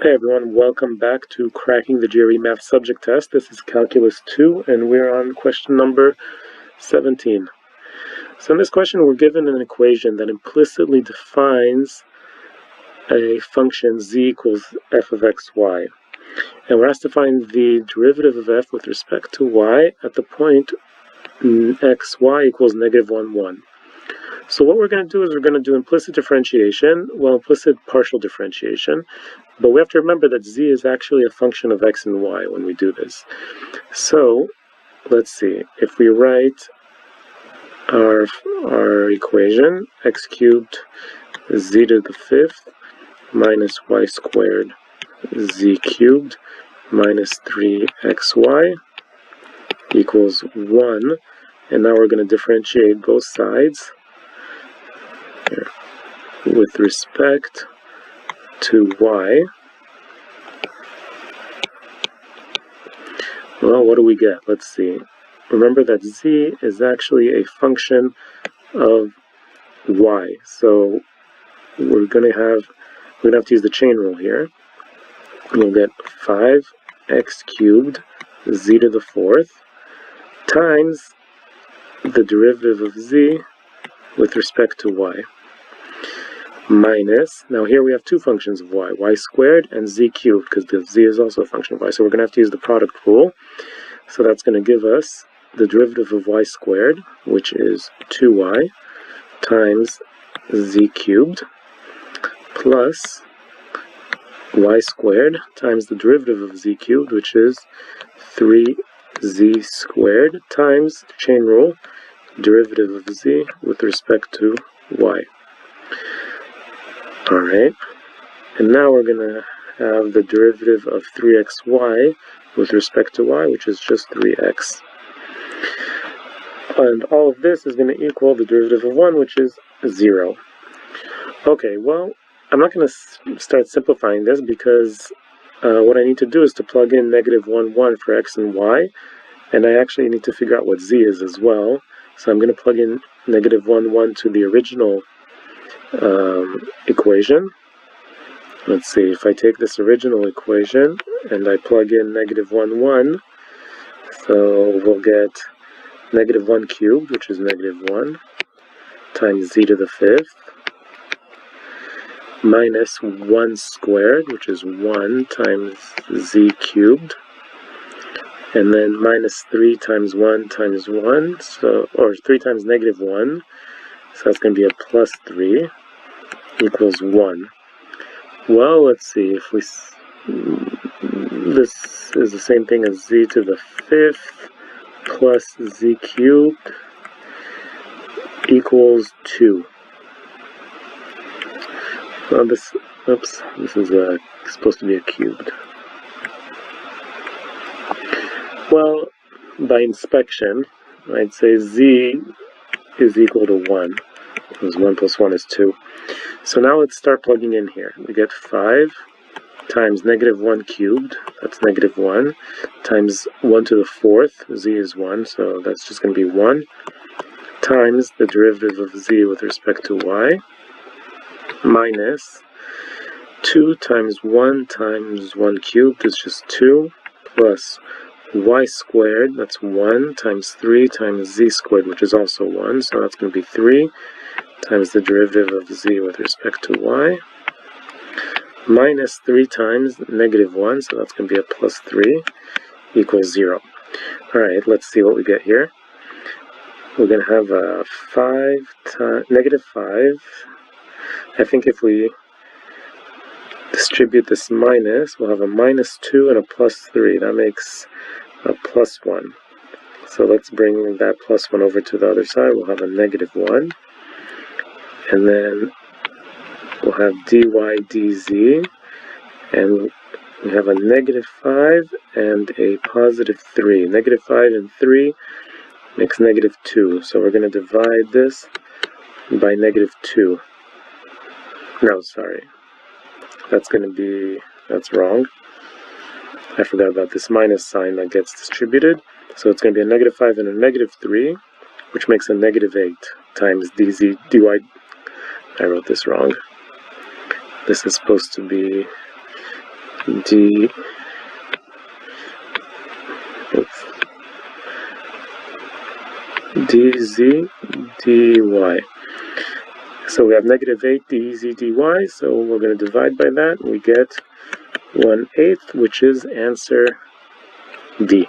Hey everyone, welcome back to Cracking the GRE Math Subject Test. This is Calculus 2 and we're on question number 17. So in this question we're given an equation that implicitly defines a function z equals f of xy. And we're asked to find the derivative of f with respect to y at the point xy equals negative 1, 1. So what we're going to do is we're going to do implicit partial differentiation, but we have to remember that z is actually a function of x and y when we do this. So let's see, if we write our equation, x cubed z to the fifth minus y squared z cubed minus 3xy equals 1, and now we're going to differentiate both sides with respect to y. Well, what do we get? Let's see. Remember that z is actually a function of y, so we're going to have to use the chain rule here. We'll get 5x cubed z to the fourth times the derivative of z with respect to y, minus, now here we have two functions of y squared and z cubed, because the z is also a function of y, so we're going to have to use the product rule. So that's going to give us the derivative of y squared, which is 2y, times z cubed, plus y squared times the derivative of z cubed, which is 3z squared, times, chain rule, derivative of z with respect to y. Alright, and now we're going to have the derivative of 3xy with respect to y, which is just 3x. And all of this is going to equal the derivative of 1, which is 0. Okay, well, I'm not going to start simplifying this because what I need to do is to plug in negative 1, 1 for x and y, and I actually need to figure out what z is as well. So I'm going to plug in negative 1, 1 to the original equation. Let's see, if I take this original equation and I plug in negative 1, 1, so we'll get negative 1 cubed, which is negative 1, times z to the fifth, minus 1 squared, which is 1, times z cubed, and then minus 3 times 1 times 1, or 3 times negative 1, so that's going to be a plus 3, equals 1. Well, let's see, if this is the same thing as z to the fifth plus z cubed equals 2. Well, this is supposed to be a cubed. Well, by inspection, I'd say z is equal to 1, because 1 plus 1 is 2. So now let's start plugging in here. We get 5 times negative 1 cubed, that's negative 1, times 1 to the fourth, z is 1, so that's just going to be 1, times the derivative of z with respect to y, minus 2 times 1 cubed is just 2, plus y squared, that's 1, times 3 times z squared, which is also 1, so that's going to be 3, times the derivative of z with respect to y, minus 3 times negative 1, so that's going to be a plus 3, equals 0. Alright, let's see what we get here. We're going to have a negative 5. I think if we distribute this minus, we'll have a minus 2 and a plus 3. That makes a plus 1. So let's bring that plus 1 over to the other side. We'll have a negative 1. And then we'll have dy dz, and we have a negative 5 and a positive 3. Negative 5 and 3 makes negative 2. So we're going to divide this by negative 2. No, sorry. That's wrong. I forgot about this minus sign that gets distributed. So it's going to be a negative 5 and a negative 3, which makes a negative 8 times dy. I wrote this wrong. This is supposed to be dz dy. So we have negative 8 dz dy, so we're going to divide by that. We get 1/8, which is answer D.